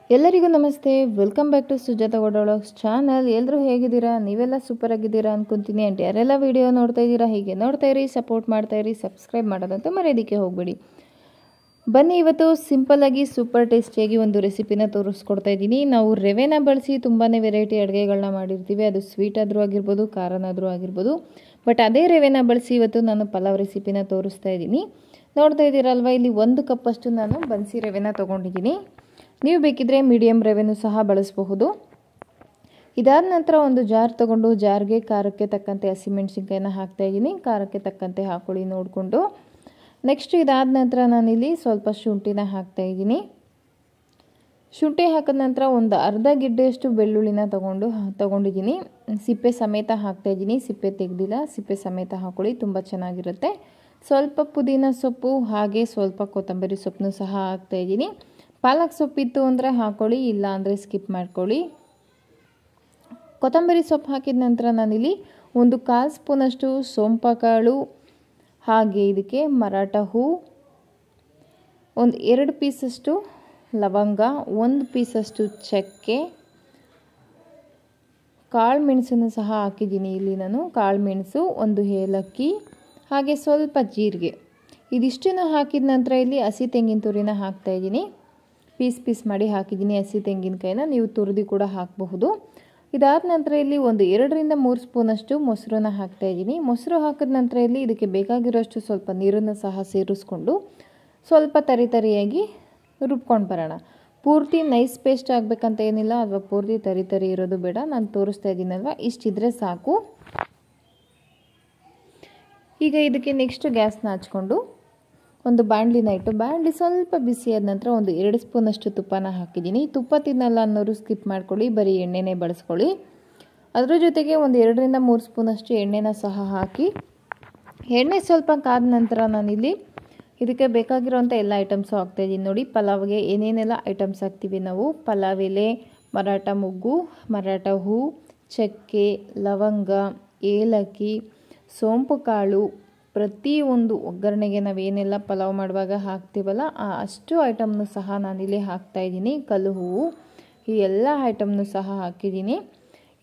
ಎಲ್ಲರಿಗೂ ನಮಸ್ತೆ. Welcome back to Sujatha vlogs channel. ಎಲ್ಲರೂ ಹೇಗಿದ್ದೀರಾ? ನೀವೆಲ್ಲ ಸೂಪರ್ ಆಗಿದ್ದೀರಾ ಅನ್ಕೊಂತೀನಿ. ಆ್ಯಂಡ್ ಯಾರೆಲ್ಲ ವಿಡಿಯೋ ನೋಡ್ತಾ ಇದ್ದೀರಾ ಹೀಗೆ ನೋಡ್ತಾ ಇರಿ, ಸಪೋರ್ಟ್ ಮಾಡ್ತಾ ಇರಿ, ಸಬ್ಸ್ಕ್ರೈಬ್ ಮಾಡೋದಂತೂ ಮರೆಯೋದಕ್ಕೆ ಹೋಗಬೇಡಿ. ಬನ್ನಿ, ಇವತ್ತು ಸಿಂಪಲ್ಲಾಗಿ ಸೂಪರ್ ಟೇಸ್ಟಿಯಾಗಿ ಒಂದು ರೆಸಿಪಿನ ತೋರಿಸ್ಕೊಡ್ತಾ ಇದ್ದೀನಿ. ನಾವು ರವೆನ ಬಳಸಿ ತುಂಬಾ ವೆರೈಟಿ ಅಡುಗೆಗಳನ್ನ ಮಾಡಿರ್ತೀವಿ. ಅದು ಸ್ವೀಟ್ ಆದರೂ ಆಗಿರ್ಬೋದು, ಖಾರನಾದರೂ ಆಗಿರ್ಬೋದು. ಬಟ್ ಅದೇ ರವೆನ ಬಳಸಿ ಇವತ್ತು ನಾನು ಪಲಾವ್ ರೆಸಿಪಿನ ತೋರಿಸ್ತಾ ಇದ್ದೀನಿ. ನೋಡ್ತಾ ಇದ್ದೀರಲ್ವ, ಇಲ್ಲಿ 1 ಕಪ್ಪಷ್ಟು ನಾನು ಬನ್ಸಿ ರವೆನ ತೊಗೊಂಡಿದ್ದೀನಿ. ನೀವು ಬೇಕಿದ್ರೆ ಮೀಡಿಯಮ್ ರವೆನೂ ಸಹ ಬಳಸಬಹುದು. ಇದಾದ ನಂತರ ಒಂದು ಜಾರ್ ತೊಗೊಂಡು ಜಾರ್ಗೆ ಖಾರಕ್ಕೆ ತಕ್ಕಂತೆ ಹಸಿಮೆಣಸಿನ್ಕಾಯಿನ ಹಾಕ್ತಾಯಿದ್ದೀನಿ. ಖಾರಕ್ಕೆ ತಕ್ಕಂತೆ ಹಾಕೊಳ್ಳಿ ನೋಡಿಕೊಂಡು. ನೆಕ್ಸ್ಟ್ ಇದಾದ ನಂತರ ನಾನಿಲ್ಲಿ ಸ್ವಲ್ಪ ಶುಂಠಿನ ಹಾಕ್ತಾಯಿದ್ದೀನಿ. ಶುಂಠಿ ಹಾಕಿದ ನಂತರ ಒಂದು ಅರ್ಧ ಗಿಡ್ಡೆಯಷ್ಟು ಬೆಳ್ಳುಳ್ಳಿನ ತೊಗೊಂಡಿದ್ದೀನಿ. ಸಿಪ್ಪೆ ಸಮೇತ ಹಾಕ್ತಾಯಿದ್ದೀನಿ. ಸಿಪ್ಪೆ ತೆಗೆದಿಲ್ಲ, ಸಿಪ್ಪೆ ಸಮೇತ ಹಾಕೊಳ್ಳಿ, ತುಂಬ ಚೆನ್ನಾಗಿರುತ್ತೆ. ಸ್ವಲ್ಪ ಪುದೀನ ಸೊಪ್ಪು ಹಾಗೆ ಸ್ವಲ್ಪ ಕೊತ್ತಂಬರಿ ಸೊಪ್ಪನ್ನು ಸಹ ಹಾಕ್ತಾಯಿದ್ದೀನಿ. ಪಾಲಕ್ ಸೊಪ್ಪಿತ್ತು ಅಂದರೆ ಹಾಕೊಳ್ಳಿ, ಇಲ್ಲ ಅಂದರೆ ಸ್ಕಿಪ್ ಮಾಡ್ಕೊಳ್ಳಿ. ಕೊತ್ತಂಬರಿ ಸೊಪ್ಪು ಹಾಕಿದ ನಂತರ ನಾನಿಲ್ಲಿ ಒಂದು 1/4 ಸ್ಪೂನಷ್ಟು ಸೋಂಪು ಕಾಳು, ಹಾಗೆ ಇದಕ್ಕೆ ಮರಾಠ ಹೂ, ಒಂದು 2 ಪೀಸಷ್ಟು ಲವಂಗ, 1 ಪೀಸಷ್ಟು ಚಕ್ಕೆ, ಕಾಳು ಮೆಣಸನ್ನು ಸಹ ಹಾಕಿದ್ದೀನಿ ಇಲ್ಲಿ ನಾನು. ಕಾಳು ಮೆಣಸು, 1 ಏಲಕ್ಕಿ, ಹಾಗೆ ಸ್ವಲ್ಪ ಜೀರಿಗೆ. ಇದಿಷ್ಟನ್ನು ಹಾಕಿದ ನಂತರ ಇಲ್ಲಿ ಹಸಿ ತೆಂಗಿನ ತುರಿನ ಹಾಕ್ತಾಯಿದ್ದೀನಿ. ಪೀಸ್ ಮಾಡಿ ಹಾಕಿದ್ದೀನಿ ಹಸಿ ತೆಂಗಿನಕಾಯಿನ. ನೀವು ತುರಿದು ಕೂಡ ಹಾಕಬಹುದು. ಇದಾದ ನಂತರ ಇಲ್ಲಿ ಒಂದು 2 ರಿಂದ 3 ಸ್ಪೂನಷ್ಟು ಮೊಸರನ್ನ ಹಾಕ್ತಾಯಿದ್ದೀನಿ. ಮೊಸರು ಹಾಕಿದ ನಂತರ ಇಲ್ಲಿ ಇದಕ್ಕೆ ಬೇಕಾಗಿರೋಷ್ಟು ಸ್ವಲ್ಪ ನೀರನ್ನು ಸಹ ಸೇರಿಸ್ಕೊಂಡು ಸ್ವಲ್ಪ ತರಿಯಾಗಿ ರುಬ್ಕೊಂಡು ಬರೋಣ. ಪೂರ್ತಿ ನೈಸ್ ಪೇಸ್ಟ್ ಆಗಬೇಕಂತ ಏನಿಲ್ಲ, ಅಥವಾ ಪೂರ್ತಿ ತರಿ ಇರೋದು ಬೇಡ. ನಾನು ತೋರಿಸ್ತಾ ಇದ್ದೀನಲ್ವ, ಇಷ್ಟಿದ್ರೆ ಸಾಕು. ಈಗ ಇದಕ್ಕೆ ನೆಕ್ಸ್ಟ್ ಗ್ಯಾಸ್ನ ಹಚ್ಕೊಂಡು ಒಂದು ಬಾಣಲಿನ ಇಟ್ಟು, ಬಾಣಲಿ ಸ್ವಲ್ಪ ಬಿಸಿ ಆದ ನಂತರ ಒಂದು 2 ಸ್ಪೂನಷ್ಟು ತುಪ್ಪನ ಹಾಕಿದ್ದೀನಿ. ತುಪ್ಪ ತಿನ್ನಲ್ಲ ಅನ್ನೋರು ಸ್ಕಿಪ್ ಮಾಡ್ಕೊಳ್ಳಿ, ಬರೀ ಎಣ್ಣೆನೇ ಬಳಸ್ಕೊಳ್ಳಿ. ಅದರ ಜೊತೆಗೆ ಒಂದು 2 ರಿಂದ 3 ಸ್ಪೂನಷ್ಟು ಎಣ್ಣೆನ ಸಹ ಹಾಕಿ, ಎಣ್ಣೆ ಸ್ವಲ್ಪ ಕಾದ ನಂತರ ನಾನಿಲ್ಲಿ ಇದಕ್ಕೆ ಬೇಕಾಗಿರೋಂಥ ಎಲ್ಲ ಐಟಮ್ಸು ಹಾಕ್ತಾಯಿದ್ದೀನಿ. ನೋಡಿ, ಪಲಾವ್ಗೆ ಏನೇನೆಲ್ಲ ಐಟಮ್ಸ್ ಹಾಕ್ತೀವಿ ನಾವು: ಪಲಾವ್ ಎಲೆ, ಮರಾಠ ಮೊಗ್ಗು, ಮರಾಠ ಹೂ, ಚಕ್ಕೆ, ಲವಂಗ, ಏಲಕ್ಕಿ, ಸೋಂಪು ಕಾಳು, ಪ್ರತಿಯೊಂದು ಒಗ್ಗರಣೆಗೆ ನಾವೇನೆಲ್ಲ ಪಲಾವ್ ಮಾಡುವಾಗ ಹಾಕ್ತೀವಲ್ಲ ಅಷ್ಟು ಐಟಮ್ನು ಸಹ ನಾನಿಲ್ಲಿ ಹಾಕ್ತಾಯಿದ್ದೀನಿ. ಕಲ್ಲು ಹೂವು, ಈ ಎಲ್ಲ ಐಟಮ್ನು ಸಹ ಹಾಕಿದ್ದೀನಿ.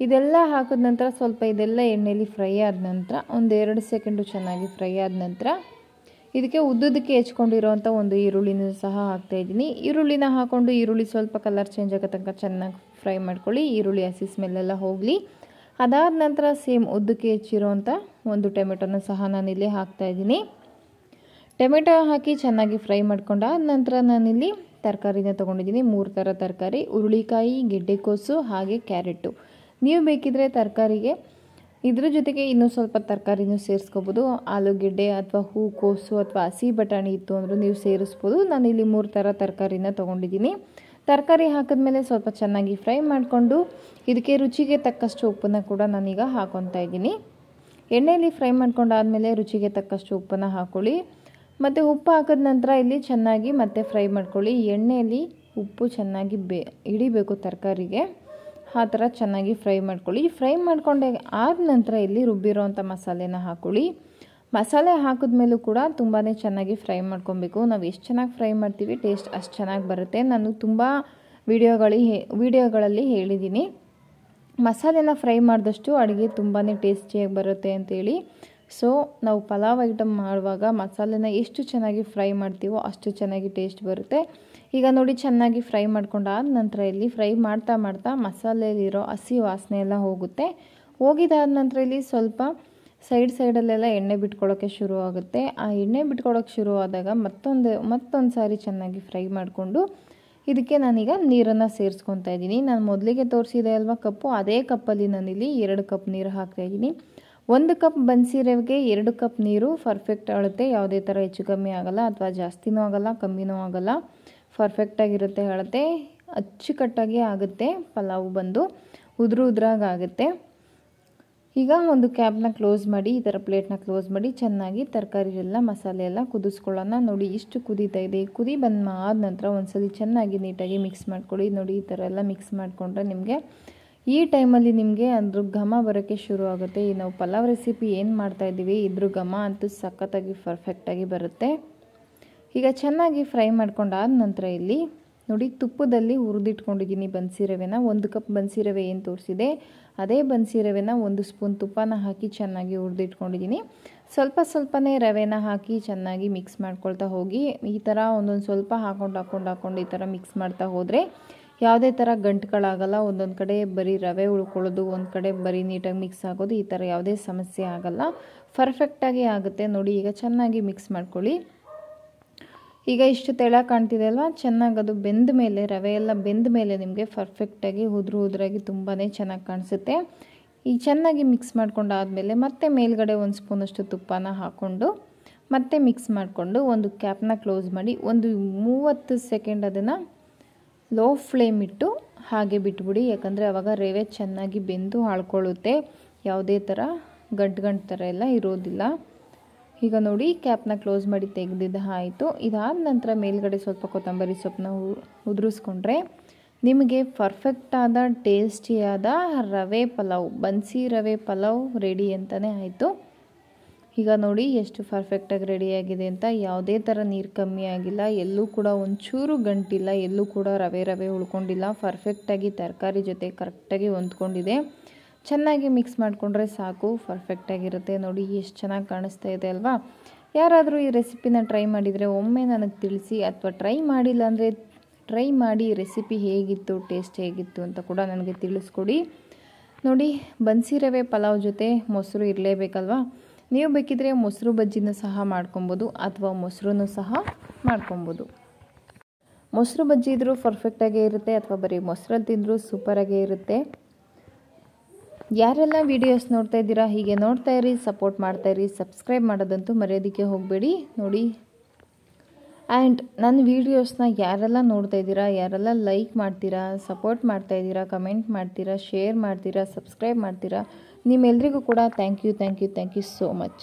ಇದೆಲ್ಲ ಹಾಕಿದ ನಂತರ ಸ್ವಲ್ಪ ಇದೆಲ್ಲ ಎಣ್ಣೆಯಲ್ಲಿ ಫ್ರೈ ಆದ ನಂತರ ಒಂದು 2 ಸೆಕೆಂಡು ಚೆನ್ನಾಗಿ ಫ್ರೈ ಆದ ನಂತರ ಇದಕ್ಕೆ ಉದ್ದುದಕ್ಕೆ ಹೆಚ್ಕೊಂಡಿರೋವಂಥ ಒಂದು ಈರುಳ್ಳಿನೂ ಸಹ ಹಾಕ್ತಾಯಿದ್ದೀನಿ. ಈರುಳ್ಳಿನ ಹಾಕ್ಕೊಂಡು ಈರುಳ್ಳಿ ಸ್ವಲ್ಪ ಕಲರ್ ಚೇಂಜ್ ಆಗೋ ತನಕ ಚೆನ್ನಾಗಿ ಫ್ರೈ ಮಾಡ್ಕೊಳ್ಳಿ. ಈರುಳ್ಳಿ ಹಸಿ ಸ್ಮೆಲ್ಲೆಲ್ಲ ಹೋಗಲಿ. ಅದಾದ ನಂತರ ಸೇಮ್ ಉದ್ದಕ್ಕೆ ಹೆಚ್ಚಿರೋವಂಥ ಒಂದು ಟೊಮೆಟೊನ ಸಹ ನಾನಿಲ್ಲಿ ಹಾಕ್ತಾಯಿದ್ದೀನಿ. ಟೊಮೆಟೊ ಹಾಕಿ ಚೆನ್ನಾಗಿ ಫ್ರೈ ಮಾಡ್ಕೊಂಡಾದ ನಂತರ ನಾನಿಲ್ಲಿ ತರಕಾರಿನ ತೊಗೊಂಡಿದ್ದೀನಿ. 3 ಥರ ತರಕಾರಿ: ಹುರುಳಿಕಾಯಿ, ಗೆಡ್ಡೆಕೋಸು, ಹಾಗೆ ಕ್ಯಾರೆಟು. ನೀವು ಬೇಕಿದ್ರೆ ತರಕಾರಿಗೆ ಇದ್ರ ಜೊತೆಗೆ ಇನ್ನೂ ಸ್ವಲ್ಪ ತರಕಾರಿನೂ ಸೇರಿಸ್ಕೋಬೋದು. ಆಲೂಗೆಡ್ಡೆ ಅಥವಾ ಹೂಕೋಸು ಅಥವಾ ಹಸಿ ಬಟಾಣಿ ಇತ್ತು ಅಂದರೂ ನೀವು ಸೇರಿಸ್ಬೋದು. ನಾನಿಲ್ಲಿ 3 ಥರ ತರಕಾರಿನ ತೊಗೊಂಡಿದ್ದೀನಿ. ತರಕಾರಿ ಹಾಕಿದ್ಮೇಲೆ ಸ್ವಲ್ಪ ಚೆನ್ನಾಗಿ ಫ್ರೈ ಮಾಡಿಕೊಂಡು ಇದಕ್ಕೆ ರುಚಿಗೆ ತಕ್ಕಷ್ಟು ಉಪ್ಪನ್ನು ಕೂಡ ನಾನೀಗ ಹಾಕ್ಕೊತಾ ಇದ್ದೀನಿ. ಎಣ್ಣೆಯಲ್ಲಿ ಫ್ರೈ ಮಾಡ್ಕೊಂಡಾದಮೇಲೆ ರುಚಿಗೆ ತಕ್ಕಷ್ಟು ಉಪ್ಪನ್ನು ಹಾಕ್ಕೊಳ್ಳಿ. ಮತ್ತು ಉಪ್ಪು ಹಾಕಿದ ನಂತರ ಇಲ್ಲಿ ಚೆನ್ನಾಗಿ ಮತ್ತೆ ಫ್ರೈ ಮಾಡ್ಕೊಳ್ಳಿ. ಎಣ್ಣೆಯಲ್ಲಿ ಉಪ್ಪು ಚೆನ್ನಾಗಿ ಹಿಡಿಬೇಕು ತರಕಾರಿಗೆ, ಆ ಥರ ಚೆನ್ನಾಗಿ ಫ್ರೈ ಮಾಡ್ಕೊಳ್ಳಿ. ಫ್ರೈ ಮಾಡ್ಕೊಂಡೆ ಆದ ನಂತರ ಇಲ್ಲಿ ರುಬ್ಬಿರೋವಂಥ ಮಸಾಲೆನ ಹಾಕ್ಕೊಳ್ಳಿ. ಮಸಾಲೆ ಹಾಕಿದ್ಮೇಲೂ ಕೂಡ ತುಂಬಾ ಚೆನ್ನಾಗಿ ಫ್ರೈ ಮಾಡ್ಕೊಬೇಕು. ನಾವು ಎಷ್ಟು ಚೆನ್ನಾಗಿ ಫ್ರೈ ಮಾಡ್ತೀವಿ ಟೇಸ್ಟ್ ಅಷ್ಟು ಚೆನ್ನಾಗಿ ಬರುತ್ತೆ. ನಾನು ತುಂಬ ವಿಡಿಯೋಗಳಲ್ಲಿ ಹೇಳಿದ್ದೀನಿ, ಮಸಾಲೆನ ಫ್ರೈ ಮಾಡಿದಷ್ಟು ಅಡುಗೆ ತುಂಬಾ ಟೇಸ್ಟಿಯಾಗಿ ಬರುತ್ತೆ ಅಂತೇಳಿ. ಸೊ ನಾವು ಪಲಾವ್ ಐಟಮ್ ಮಾಡುವಾಗ ಮಸಾಲೆನ ಎಷ್ಟು ಚೆನ್ನಾಗಿ ಫ್ರೈ ಮಾಡ್ತೀವೋ ಅಷ್ಟು ಚೆನ್ನಾಗಿ ಟೇಸ್ಟ್ ಬರುತ್ತೆ. ಈಗ ನೋಡಿ, ಚೆನ್ನಾಗಿ ಫ್ರೈ ಮಾಡ್ಕೊಂಡಾದ ನಂತರ ಇಲ್ಲಿ ಫ್ರೈ ಮಾಡ್ತಾ ಮಸಾಲೆಯಲ್ಲಿರೋ ಹಸಿ ವಾಸನೆ ಎಲ್ಲ ಹೋಗುತ್ತೆ. ಹೋಗಿದಾದ ನಂತರ ಇಲ್ಲಿ ಸ್ವಲ್ಪ ಸೈಡಲ್ಲೆಲ್ಲ ಎಣ್ಣೆ ಬಿಟ್ಕೊಳ್ಳೋಕ್ಕೆ ಶುರು ಆಗುತ್ತೆ. ಆ ಎಣ್ಣೆ ಬಿಟ್ಕೊಳ್ಳೋಕ್ಕೆ ಶುರು ಆದಾಗ ಮತ್ತೊಂದು ಸಾರಿ ಚೆನ್ನಾಗಿ ಫ್ರೈ ಮಾಡಿಕೊಂಡು ಇದಕ್ಕೆ ನಾನೀಗ ನೀರನ್ನು ಸೇರಿಸ್ಕೊತಾ ಇದ್ದೀನಿ. ನಾನು ಮೊದಲಿಗೆ ತೋರಿಸಿದೆ ಅಲ್ವಾ ಕಪ್ಪು, ಅದೇ ಕಪ್ಪಲ್ಲಿ ನಾನಿಲ್ಲಿ 2 ಕಪ್ ನೀರು ಹಾಕ್ತಾಯಿದ್ದೀನಿ. 1 ಕಪ್ ಬನ್ಸಿ ರವೆಗೆ 2 ಕಪ್ ನೀರು ಪರ್ಫೆಕ್ಟ್ ಅಳತೆ. ಯಾವುದೇ ಥರ ಹೆಚ್ಚು ಕಮ್ಮಿ ಆಗೋಲ್ಲ, ಅಥವಾ ಜಾಸ್ತಿನೂ ಆಗೋಲ್ಲ ಕಮ್ಮಿನೂ ಆಗೋಲ್ಲ. ಪರ್ಫೆಕ್ಟಾಗಿರುತ್ತೆ ಅಳತೆ. ಅಚ್ಚುಕಟ್ಟಾಗಿ ಆಗುತ್ತೆ ಪಲಾವು, ಬಂದು ಉದ್ರಾಗುತ್ತೆ. ಈಗ ಒಂದು ಕ್ಯಾಪ್ನ ಕ್ಲೋಸ್ ಮಾಡಿ, ಈ ಥರ ಪ್ಲೇಟ್ನ ಕ್ಲೋಸ್ ಮಾಡಿ ಚೆನ್ನಾಗಿ ತರಕಾರಿ ಎಲ್ಲ ಮಸಾಲೆ ಎಲ್ಲ ಕುದಿಸ್ಕೊಳ್ಳೋಣ. ನೋಡಿ, ಇಷ್ಟು ಕುದೀತಾ ಇದೆ. ಕುದಿ ಆದ ನಂತರ ಒಂದ್ಸಲಿ ಚೆನ್ನಾಗಿ ನೀಟಾಗಿ ಮಿಕ್ಸ್ ಮಾಡ್ಕೊಳ್ಳಿ. ನೋಡಿ, ಈ ಥರ ಎಲ್ಲ ಮಿಕ್ಸ್ ಮಾಡಿಕೊಂಡ್ರೆ ನಿಮಗೆ ಈ ಟೈಮಲ್ಲಿ ನಿಮಗೆ ಅದ್ರ ಘಮ ಬರೋಕ್ಕೆ ಶುರು ಆಗುತ್ತೆ. ಈ ನಾವು ಪಲಾವ್ ರೆಸಿಪಿ ಏನು ಮಾಡ್ತಾಯಿದ್ದೀವಿ ಇದ್ರ ಘಮ ಅಂತೂ ಸಖತ್ತಾಗಿ ಪರ್ಫೆಕ್ಟಾಗಿ ಬರುತ್ತೆ. ಈಗ ಚೆನ್ನಾಗಿ ಫ್ರೈ ಮಾಡ್ಕೊಂಡಾದ ನಂತರ ಇಲ್ಲಿ ನೋಡಿ ತುಪ್ಪದಲ್ಲಿ ಹುರಿದಿಟ್ಕೊಂಡಿದ್ದೀನಿ ಬನ್ಸಿ ರವೆನ. 1 ಕಪ್ ಬನ್ಸಿ ರವೆ ಏನು ತೋರಿಸಿದೆ ಅದೇ ಬನ್ಸಿ ರವೆನ 1 ಸ್ಪೂನ್ ತುಪ್ಪನ ಹಾಕಿ ಚೆನ್ನಾಗಿ ಹುರಿದಿಟ್ಕೊಂಡಿದ್ದೀನಿ. ಸ್ವಲ್ಪನೇ ರವೆನ ಹಾಕಿ ಚೆನ್ನಾಗಿ ಮಿಕ್ಸ್ ಮಾಡ್ಕೊಳ್ತಾ ಹೋಗಿ. ಈ ಥರ ಒಂದೊಂದು ಸ್ವಲ್ಪ ಹಾಕೊಂಡು ಈ ಥರ ಮಿಕ್ಸ್ ಮಾಡ್ತಾ ಹೋದರೆ ಯಾವುದೇ ಥರ ಗಂಟುಗಳಾಗಲ್ಲ. ಒಂದೊಂದು ಕಡೆ ಬರೀ ರವೆ ಉಳ್ಕೊಳ್ಳೋದು, ಒಂದು ಕಡೆ ಬರೀ ನೀಟಾಗಿ ಮಿಕ್ಸ್ ಆಗೋದು, ಈ ಥರ ಯಾವುದೇ ಸಮಸ್ಯೆ ಆಗಲ್ಲ, ಪರ್ಫೆಕ್ಟಾಗಿ ಆಗುತ್ತೆ. ನೋಡಿ ಈಗ ಚೆನ್ನಾಗಿ ಮಿಕ್ಸ್ ಮಾಡ್ಕೊಳ್ಳಿ. ಈಗ ಇಷ್ಟು ತೆಳ ಕಾಣ್ತಿದೆ ಅಲ್ವಾ, ಚೆನ್ನಾಗಿ ಅದು ಬೆಂದ ಮೇಲೆ, ರವೆ ಎಲ್ಲ ಬೆಂದ ಮೇಲೆ ನಿಮಗೆ ಪರ್ಫೆಕ್ಟಾಗಿ ಉದುರಾಗಿ ತುಂಬಾ ಚೆನ್ನಾಗಿ ಕಾಣಿಸುತ್ತೆ. ಈಗ ಚೆನ್ನಾಗಿ ಮಿಕ್ಸ್ ಮಾಡ್ಕೊಂಡಾದಮೇಲೆ ಮತ್ತೆ ಮೇಲ್ಗಡೆ 1 ಸ್ಪೂನಷ್ಟು ತುಪ್ಪನ ಹಾಕ್ಕೊಂಡು ಮತ್ತೆ ಮಿಕ್ಸ್ ಮಾಡಿಕೊಂಡು ಒಂದು ಕ್ಯಾಪ್ನ ಕ್ಲೋಸ್ ಮಾಡಿ ಒಂದು 30 ಸೆಕೆಂಡ್ ಅದನ್ನು ಲೋ ಫ್ಲೇಮ್ ಇಟ್ಟು ಹಾಗೆ ಬಿಟ್ಬಿಡಿ. ಯಾಕಂದರೆ ಆವಾಗ ರವೆ ಚೆನ್ನಾಗಿ ಬೆಂದು ಹಾಳ್ಕೊಳ್ಳುತ್ತೆ, ಯಾವುದೇ ಥರ ಗಂಟು ಥರ ಎಲ್ಲ ಇರೋದಿಲ್ಲ. ಈಗ ನೋಡಿ ಕ್ಯಾಪ್ನ ಕ್ಲೋಸ್ ಮಾಡಿ ತೆಗೆದಿದ್ದು ಆಯಿತು. ಇದಾದ ನಂತರ ಮೇಲ್ಗಡೆ ಸ್ವಲ್ಪ ಕೊತ್ತಂಬರಿ ಸೊಪ್ಪನ್ನ ಉದುರಿಸ್ಕೊಂಡ್ರೆ ನಿಮಗೆ ಪರ್ಫೆಕ್ಟಾದ ಟೇಸ್ಟಿಯಾದ ರವೆ ಪಲಾವ್, ಬನ್ಸಿ ರವೆ ಪಲಾವ್ ರೆಡಿ ಅಂತಲೇ ಆಯಿತು. ಈಗ ನೋಡಿ ಎಷ್ಟು ಪರ್ಫೆಕ್ಟಾಗಿ ರೆಡಿಯಾಗಿದೆ ಅಂತ. ಯಾವುದೇ ಥರ ನೀರು ಕಮ್ಮಿ ಆಗಿಲ್ಲ, ಎಲ್ಲೂ ಕೂಡ ಒಂಚೂರು ಗಂಟಿಲ್ಲ, ಎಲ್ಲೂ ಕೂಡ ರವೆ ಉಳ್ಕೊಂಡಿಲ್ಲ. ಪರ್ಫೆಕ್ಟಾಗಿ ತರಕಾರಿ ಜೊತೆ ಕರೆಕ್ಟಾಗಿ ಹೊಂದ್ಕೊಂಡಿದೆ. ಚೆನ್ನಾಗಿ ಮಿಕ್ಸ್ ಮಾಡಿಕೊಂಡ್ರೆ ಸಾಕು, ಪರ್ಫೆಕ್ಟಾಗಿರುತ್ತೆ. ನೋಡಿ ಎಷ್ಟು ಚೆನ್ನಾಗಿ ಕಾಣಿಸ್ತಾ ಇದೆ ಅಲ್ವಾ. ಯಾರಾದರೂ ಈ ರೆಸಿಪಿನ ಟ್ರೈ ಮಾಡಿದರೆ ಒಮ್ಮೆ ನನಗೆ ತಿಳಿಸಿ, ಅಥವಾ ಟ್ರೈ ಮಾಡಿಲ್ಲ ಅಂದರೆ ಟ್ರೈ ಮಾಡಿ ರೆಸಿಪಿ ಹೇಗಿತ್ತು, ಟೇಸ್ಟ್ ಹೇಗಿತ್ತು ಅಂತ ಕೂಡ ನನಗೆ ತಿಳಿಸ್ಕೊಡಿ. ನೋಡಿ ಬನ್ಸಿ ರವೆ ಪಲಾವ್ ಜೊತೆ ಮೊಸರು ಇರಲೇಬೇಕಲ್ವಾ. ನೀವು ಬೇಕಿದ್ರೆ ಮೊಸರು ಬಜ್ಜಿನೂ ಸಹ ಮಾಡ್ಕೊಬೋದು, ಅಥವಾ ಮೊಸರನ್ನು ಸಹ ಮಾಡ್ಕೊಬೋದು. ಮೊಸರು ಬಜ್ಜಿ ಇದ್ರೂ ಪರ್ಫೆಕ್ಟಾಗೇ ಇರುತ್ತೆ, ಅಥವಾ ಬರೀ ಮೊಸರಲ್ಲಿ ತಿಂದರೂ ಸೂಪರಾಗೇ ಇರುತ್ತೆ. ಯಾರೆಲ್ಲ ವೀಡಿಯೋಸ್ ನೋಡ್ತಾ ಇದ್ದೀರಾ ಹೀಗೆ ನೋಡ್ತಾ ಇರಿ, ಸಪೋರ್ಟ್ ಮಾಡ್ತಾಯಿರಿ. ಸಬ್ಸ್ಕ್ರೈಬ್ ಮಾಡೋದಂತೂ ಮರೆಯೋದಕ್ಕೆ ಹೋಗಬೇಡಿ. ನೋಡಿ ಆ್ಯಂಡ್ ನನ್ನ ವೀಡಿಯೋಸ್ನ ಯಾರೆಲ್ಲ ನೋಡ್ತಾ ಇದ್ದೀರಾ, ಯಾರೆಲ್ಲ ಲೈಕ್ ಮಾಡ್ತೀರಾ, ಸಪೋರ್ಟ್ ಮಾಡ್ತಾಯಿದ್ದೀರಾ, ಕಮೆಂಟ್ ಮಾಡ್ತೀರಾ, ಶೇರ್ ಮಾಡ್ತೀರಾ, ಸಬ್ಸ್ಕ್ರೈಬ್ ಮಾಡ್ತೀರಾ, ನಿಮ್ಮೆಲ್ರಿಗೂ ಕೂಡ ಥ್ಯಾಂಕ್ ಯು ಸೋ ಮಚ್.